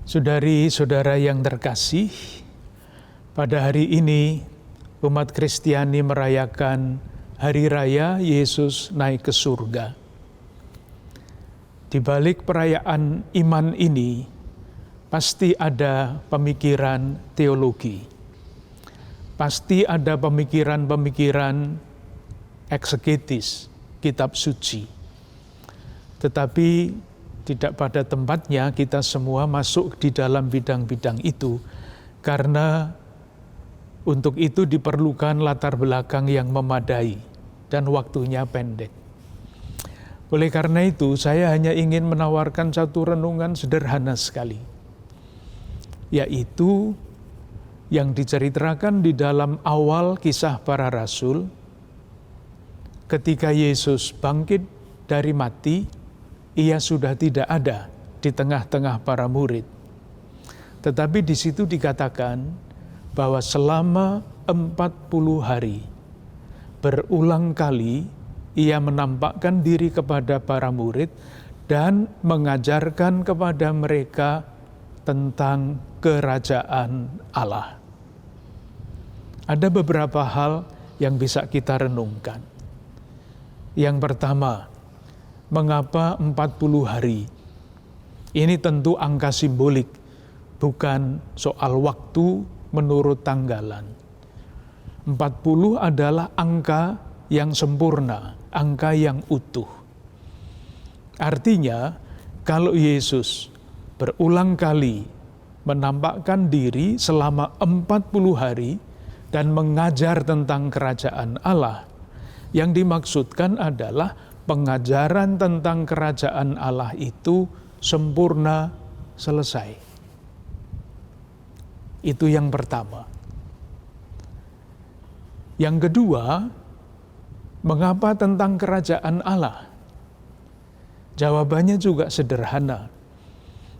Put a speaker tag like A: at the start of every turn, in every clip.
A: Saudari-saudara yang terkasih, pada hari ini umat Kristiani merayakan Hari Raya Yesus naik ke surga. Di balik perayaan iman ini, pasti ada pemikiran teologi. Pasti ada pemikiran-pemikiran eksegetis, kitab suci. Tetapi tidak pada tempatnya kita semua masuk di dalam bidang-bidang itu, karena untuk itu diperlukan latar belakang yang memadai dan waktunya pendek. Oleh karena itu, saya hanya ingin menawarkan satu renungan sederhana sekali, yaitu yang diceritakan di dalam awal kisah para rasul, ketika Yesus bangkit dari mati, Ia sudah tidak ada di tengah-tengah para murid. Tetapi di situ dikatakan bahwa selama 40 hari, berulang kali Ia menampakkan diri kepada para murid dan mengajarkan kepada mereka tentang kerajaan Allah. Ada beberapa hal yang bisa kita renungkan. Yang pertama, mengapa 40 hari? Ini tentu angka simbolik, bukan soal waktu menurut tanggalan. 40 adalah angka yang sempurna, angka yang utuh. Artinya, kalau Yesus berulang kali menampakkan diri selama 40 hari dan mengajar tentang kerajaan Allah, yang dimaksudkan adalah pengajaran tentang kerajaan Allah itu sempurna, selesai. Itu yang pertama. Yang kedua, mengapa tentang kerajaan Allah? Jawabannya juga sederhana.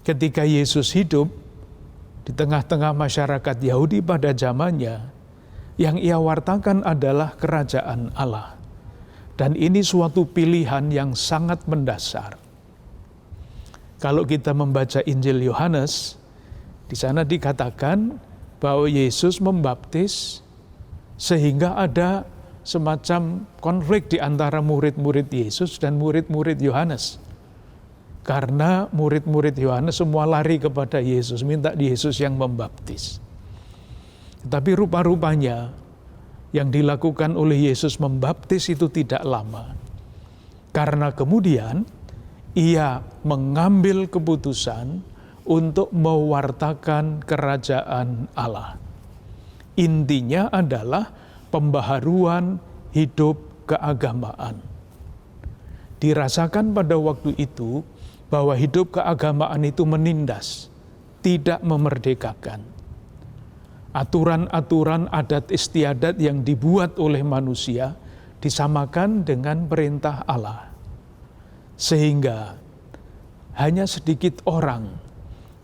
A: Ketika Yesus hidup di tengah-tengah masyarakat Yahudi pada zamannya, yang Ia wartakan adalah kerajaan Allah. Dan ini suatu pilihan yang sangat mendasar. Kalau kita membaca Injil Yohanes, di sana dikatakan bahwa Yesus membaptis sehingga ada semacam konflik di antara murid-murid Yesus dan murid-murid Yohanes. Karena murid-murid Yohanes semua lari kepada Yesus, minta Yesus yang membaptis. Tetapi rupa-rupanya yang dilakukan oleh Yesus membaptis itu tidak lama. Karena kemudian Ia mengambil keputusan untuk mewartakan kerajaan Allah. Intinya adalah pembaharuan hidup keagamaan. Dirasakan pada waktu itu bahwa hidup keagamaan itu menindas, tidak memerdekakan. Aturan-aturan adat istiadat yang dibuat oleh manusia disamakan dengan perintah Allah. Sehingga hanya sedikit orang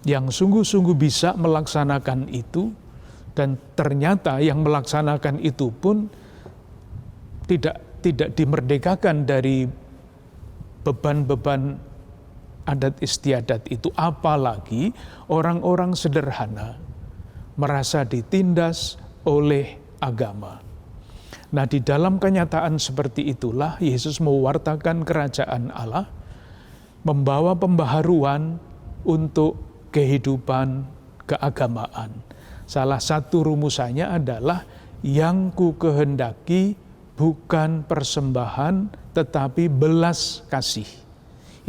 A: yang sungguh-sungguh bisa melaksanakan itu, dan ternyata yang melaksanakan itu pun tidak dimerdekakan dari beban-beban adat istiadat itu. Apalagi orang-orang sederhana merasa ditindas oleh agama. Nah, di dalam kenyataan seperti itulah Yesus mewartakan kerajaan Allah, membawa pembaharuan untuk kehidupan keagamaan. Salah satu rumusannya adalah yang ku kehendaki bukan persembahan tetapi belas kasih.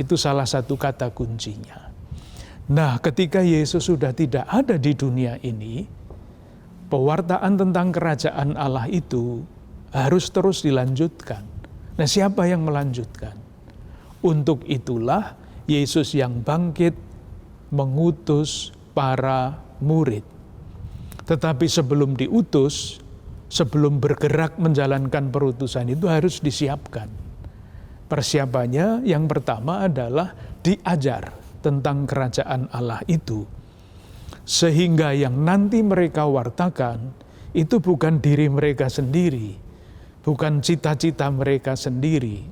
A: Itu salah satu kata kuncinya. Nah, ketika Yesus sudah tidak ada di dunia ini, pewartaan tentang kerajaan Allah itu harus terus dilanjutkan. Nah, siapa yang melanjutkan? Untuk itulah Yesus yang bangkit mengutus para murid. Tetapi sebelum diutus, sebelum bergerak menjalankan perutusan itu harus disiapkan. Persiapannya yang pertama adalah diajar tentang kerajaan Allah itu. Sehingga yang nanti mereka wartakan itu bukan diri mereka sendiri, bukan cita-cita mereka sendiri,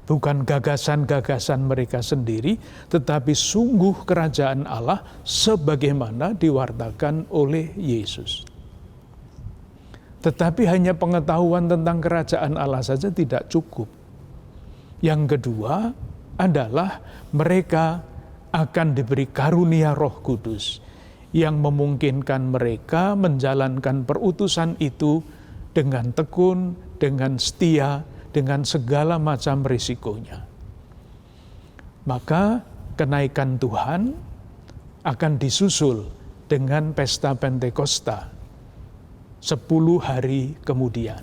A: bukan gagasan-gagasan mereka sendiri, tetapi sungguh kerajaan Allah sebagaimana diwartakan oleh Yesus. Tetapi hanya pengetahuan tentang kerajaan Allah saja tidak cukup. Yang kedua adalah mereka akan diberi karunia Roh Kudus yang memungkinkan mereka menjalankan perutusan itu dengan tekun, dengan setia, dengan segala macam risikonya. Maka kenaikan Tuhan akan disusul dengan pesta Pentakosta 10 hari kemudian.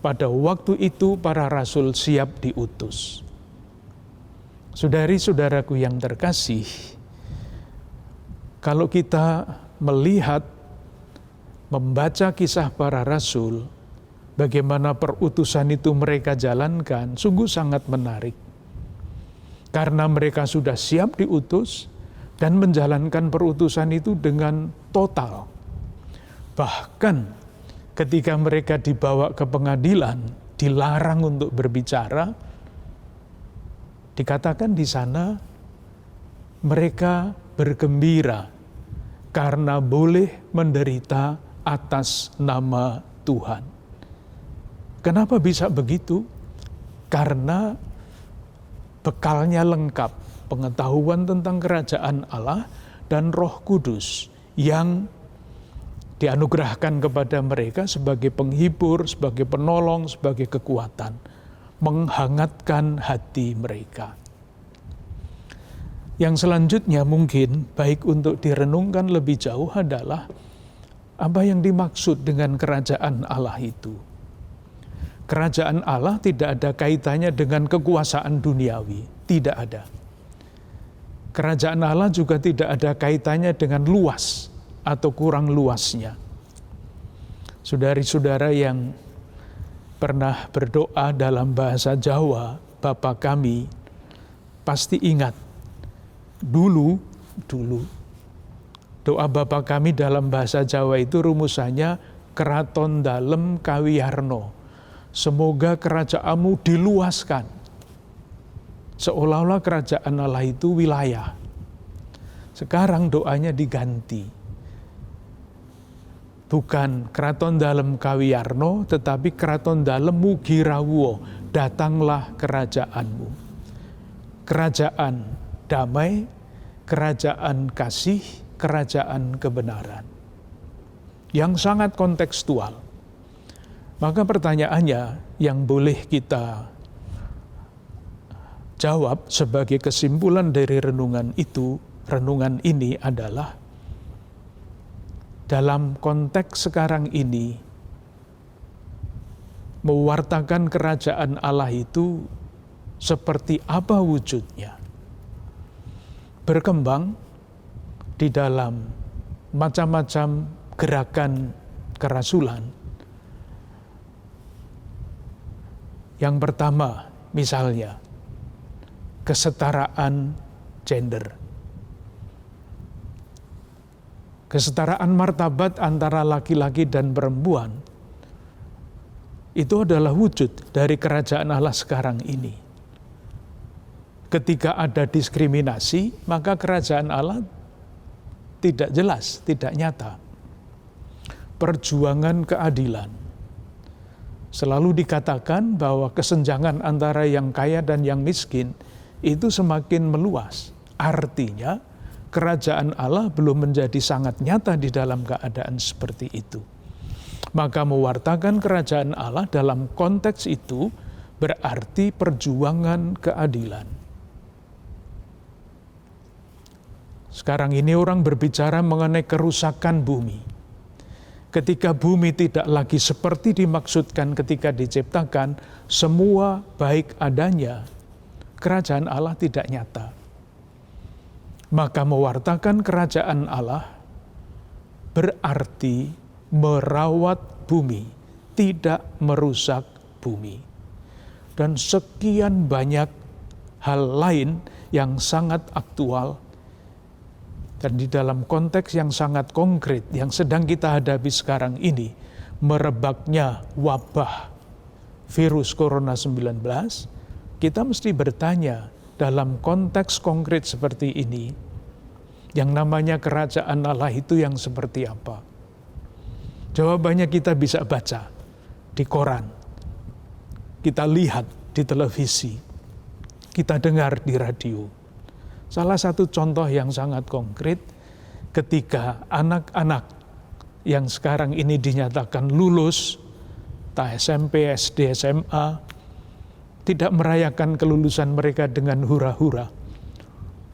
A: Pada waktu itu para rasul siap diutus. Saudari-saudaraku yang terkasih, kalau kita melihat, membaca kisah para rasul, bagaimana perutusan itu mereka jalankan, sungguh sangat menarik. Karena mereka sudah siap diutus dan menjalankan perutusan itu dengan total. Bahkan ketika mereka dibawa ke pengadilan, dilarang untuk berbicara, dikatakan di sana mereka bergembira karena boleh menderita atas nama Tuhan. Kenapa bisa begitu? Karena bekalnya lengkap, pengetahuan tentang kerajaan Allah dan Roh Kudus yang dianugerahkan kepada mereka sebagai penghibur, sebagai penolong, sebagai kekuatan, menghangatkan hati mereka. Yang selanjutnya mungkin baik untuk direnungkan lebih jauh adalah apa yang dimaksud dengan kerajaan Allah itu. Kerajaan Allah tidak ada kaitannya dengan kekuasaan duniawi, tidak ada. Kerajaan Allah juga tidak ada kaitannya dengan luas atau kurang luasnya. Saudari-saudara yang pernah berdoa dalam bahasa Jawa, Bapa kami, pasti ingat, dulu doa Bapa kami dalam bahasa Jawa itu rumusannya Kraton Dalem Kawiyarno. Semoga kerajaanmu diluaskan. Seolah-olah kerajaan Allah itu wilayah. Sekarang doanya diganti. Bukan Kraton Dalem Kawiyarno, tetapi Kraton Dalem Mugi Rawuh. Datanglah kerajaanmu. Kerajaan damai, kerajaan kasih, kerajaan kebenaran. Yang sangat kontekstual. Maka pertanyaannya yang boleh kita jawab sebagai kesimpulan dari renungan ini adalah dalam konteks sekarang ini mewartakan kerajaan Allah itu seperti apa wujudnya? Berkembang di dalam macam-macam gerakan kerasulan. Yang pertama, misalnya, kesetaraan gender. Kesetaraan martabat antara laki-laki dan perempuan, itu adalah wujud dari kerajaan Allah sekarang ini. Ketika ada diskriminasi, maka kerajaan Allah tidak jelas, tidak nyata. Perjuangan keadilan. Selalu dikatakan bahwa kesenjangan antara yang kaya dan yang miskin itu semakin meluas. Artinya kerajaan Allah belum menjadi sangat nyata di dalam keadaan seperti itu. Maka mewartakan kerajaan Allah dalam konteks itu berarti perjuangan keadilan. Sekarang ini orang berbicara mengenai kerusakan bumi. Ketika bumi tidak lagi seperti dimaksudkan ketika diciptakan, semua baik adanya, kerajaan Allah tidak nyata. Maka mewartakan kerajaan Allah berarti merawat bumi, tidak merusak bumi. Dan sekian banyak hal lain yang sangat aktual dan di dalam konteks yang sangat konkret yang sedang kita hadapi sekarang ini, merebaknya wabah virus corona 19, kita mesti bertanya dalam konteks konkret seperti ini, yang namanya kerajaan Allah itu yang seperti apa? Jawabannya kita bisa baca di koran, kita lihat di televisi, kita dengar di radio. Salah satu contoh yang sangat konkret, ketika anak-anak yang sekarang ini dinyatakan lulus, entah SMP, SD, SMA, tidak merayakan kelulusan mereka dengan hura-hura,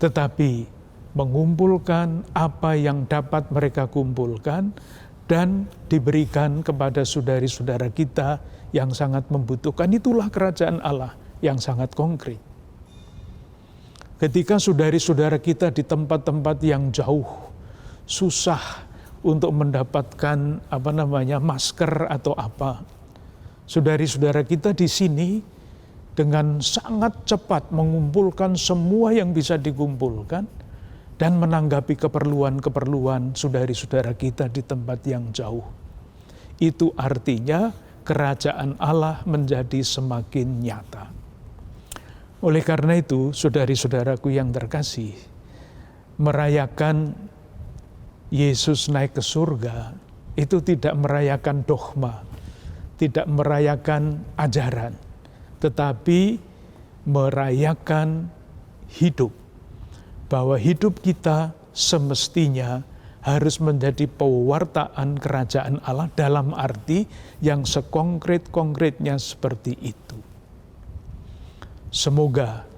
A: tetapi mengumpulkan apa yang dapat mereka kumpulkan dan diberikan kepada saudari-saudara kita yang sangat membutuhkan. Itulah kerajaan Allah yang sangat konkret. Ketika saudari-saudara kita di tempat-tempat yang jauh, susah untuk mendapatkan masker atau apa, saudari-saudara kita di sini dengan sangat cepat mengumpulkan semua yang bisa dikumpulkan dan menanggapi keperluan-keperluan saudari-saudara kita di tempat yang jauh. Itu artinya kerajaan Allah menjadi semakin nyata. Oleh karena itu, saudari-saudaraku yang terkasih, merayakan Yesus naik ke surga itu tidak merayakan dogma, tidak merayakan ajaran, tetapi merayakan hidup. Bahwa hidup kita semestinya harus menjadi pewartaan kerajaan Allah dalam arti yang sekonkret-konkretnya seperti itu. Semoga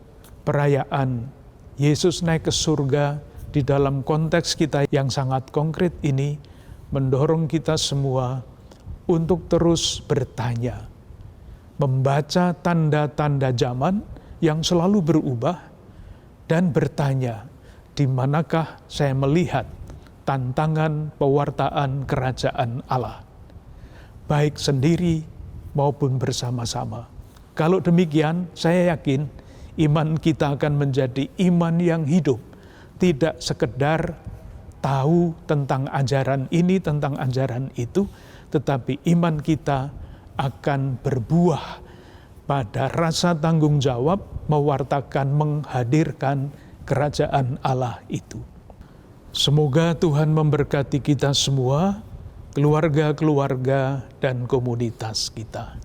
A: perayaan Yesus naik ke surga di dalam konteks kita yang sangat konkret ini mendorong kita semua untuk terus bertanya, membaca tanda-tanda zaman yang selalu berubah, dan bertanya, di manakah saya melihat tantangan pewartaan kerajaan Allah, baik sendiri maupun bersama-sama. Kalau demikian, saya yakin iman kita akan menjadi iman yang hidup, tidak sekedar tahu tentang ajaran ini, tentang ajaran itu, tetapi iman kita akan berbuah pada rasa tanggung jawab mewartakan, menghadirkan kerajaan Allah itu. Semoga Tuhan memberkati kita semua, keluarga-keluarga dan komunitas kita.